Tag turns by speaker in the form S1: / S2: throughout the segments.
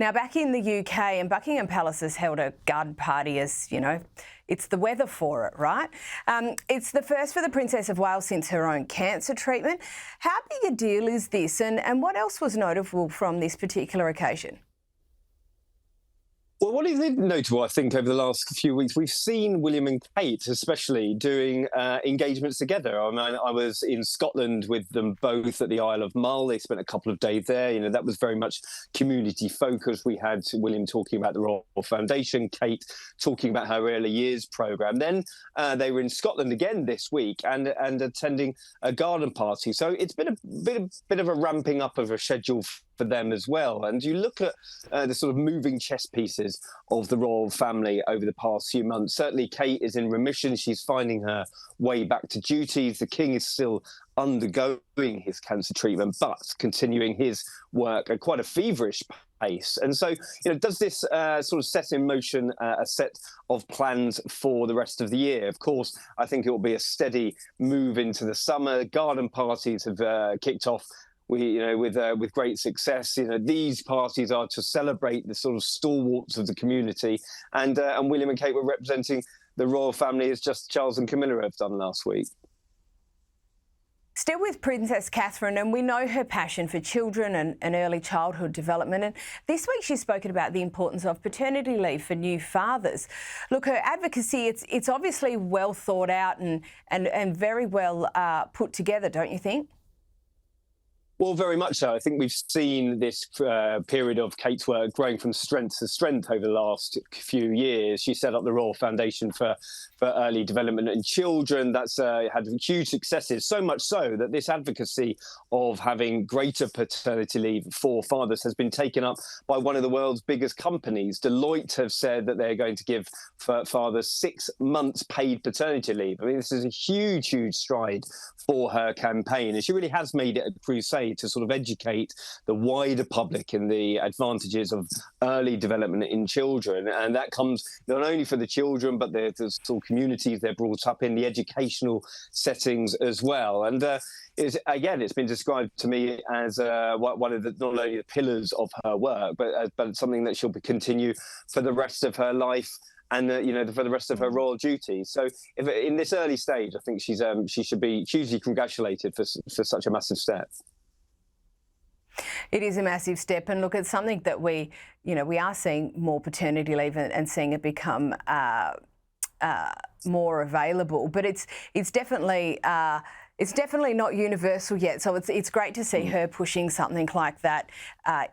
S1: Now, back in the UK, and Buckingham Palace has held a garden party as, you know, it's the weather for it, right? It's the first for the Princess of Wales since her own cancer treatment. How big a deal is this, and what else was notable from this particular occasion?
S2: Well, what is notable, I think, over the last few weeks, we've seen William and Kate, especially, doing engagements together. I mean, I was in Scotland with them both at the Isle of Mull. They spent a couple of days there. You know, that was very much community focused. We had William talking about the Royal Foundation, Kate talking about her early years programme. Then they were in Scotland again this week and attending a garden party. So it's been a bit of a ramping up of a schedule for them as well. And you look at the sort of moving chess pieces of the royal family over the past few months. Certainly Kate is in remission. She's finding her way back to duties. The king is still undergoing his cancer treatment, but continuing his work at quite a feverish pace. And so, you know, does this sort of set in motion a set of plans for the rest of the year? Of course, I think it will be a steady move into the summer. Garden parties have kicked off with great success. You know, these parties are to celebrate the sort of stalwarts of the community, and William and Kate were representing the royal family as just Charles and Camilla have done last week.
S1: Still with Princess Catherine, and we know her passion for children and early childhood development. And this week she's spoken about the importance of paternity leave for new fathers. Look, her advocacy, it's obviously well thought out and very well put together, don't you think?
S2: Well, very much so. I think we've seen this period of Kate's work growing from strength to strength over the last few years. She set up the Royal Foundation for Early Development in Children. That's had huge successes, so much so that this advocacy of having greater paternity leave for fathers has been taken up by one of the world's biggest companies. Deloitte have said that they're going to give fathers 6 months paid paternity leave. I mean, this is a huge, huge stride for her campaign, and she really has made it a crusade to sort of educate the wider public in the advantages of early development in children. And that comes not only for the children, but the sort of communities they're brought up in, the educational settings as well. And it's been described to me as one of the, not only the pillars of her work, but something that she'll continue for the rest of her life and for the rest of her royal duties. So if in this early stage, I think she should be hugely congratulated for such a massive step.
S1: It is a massive step, and look, it's something that we are seeing more paternity leave and seeing it become more available. But it's definitely not universal yet. So it's great to see her pushing something like that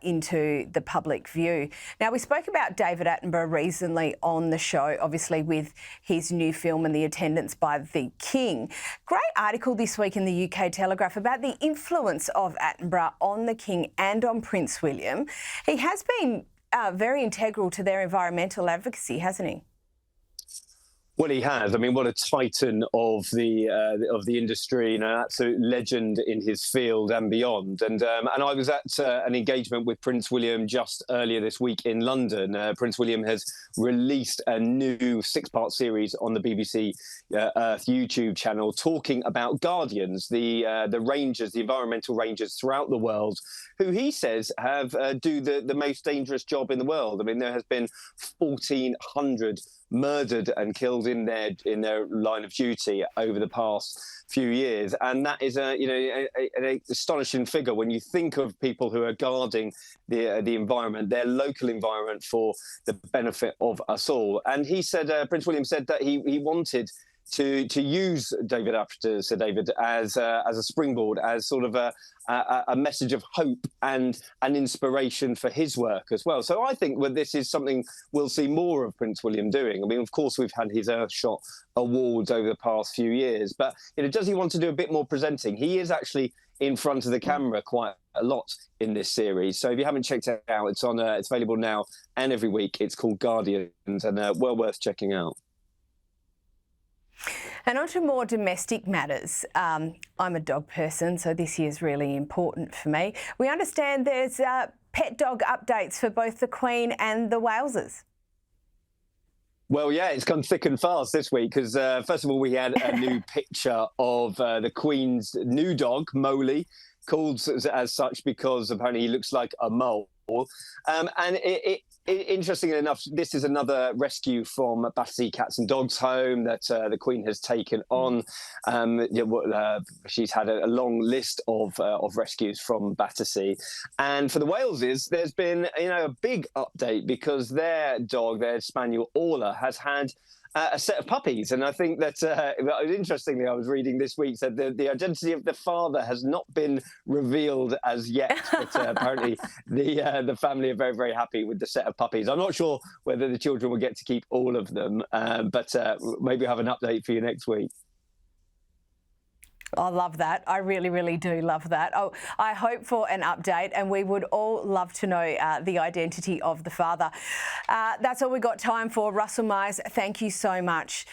S1: into the public view. Now, we spoke about David Attenborough recently on the show, obviously with his new film and the attendance by the King. Great article this week in the UK Telegraph about the influence of Attenborough on the King and on Prince William. He has been very integral to their environmental advocacy, hasn't he?
S2: Well, he has. I mean, what a titan of the industry, absolute legend in his field and beyond. And I was at an engagement with Prince William just earlier this week in London. Prince William has released a new 6-part series on the BBC Earth YouTube channel talking about guardians, the rangers, the environmental rangers throughout the world, who he says do the most dangerous job in the world. I mean, there has been 1,400 murdered and killed in their line of duty over the past few years, and that is an astonishing figure when you think of people who are guarding the environment, their local environment, for the benefit of us all. And he said, Prince William said that he wanted to use David after Sir David as a springboard, as sort of a message of hope and an inspiration for his work as well. So I think this is something we'll see more of Prince William doing. I mean, of course, we've had his Earthshot awards over the past few years, but does he want to do a bit more presenting? He is actually in front of the camera quite a lot in this series. So if you haven't checked it out, it's available now and every week. It's called Guardians, and well worth checking out.
S1: And on to more domestic matters. I'm a dog person, so this is really important for me. We understand there's pet dog updates for both the Queen and the Walesers.
S2: Well, yeah, it's come thick and fast this week because, first of all, we had a new picture of the Queen's new dog, Moley, called as such because apparently he looks like a mole. And interestingly enough, this is another rescue from Battersea Cats and Dogs Home that the Queen has taken on. She's had a long list of rescues from Battersea, and for the Waleses, there's been a big update because their dog, their spaniel Orla, has had a set of puppies. And I think that, interestingly, I was reading this week, said the identity of the father has not been revealed as yet, but apparently the family are very, very happy with the set of puppies. I'm not sure whether the children will get to keep all of them, but maybe I'll have an update for you next week.
S1: I love that. I really, really do love that. Oh, I hope for an update, and we would all love to know the identity of the father. That's all we've got time for. Russell Myers, thank you so much.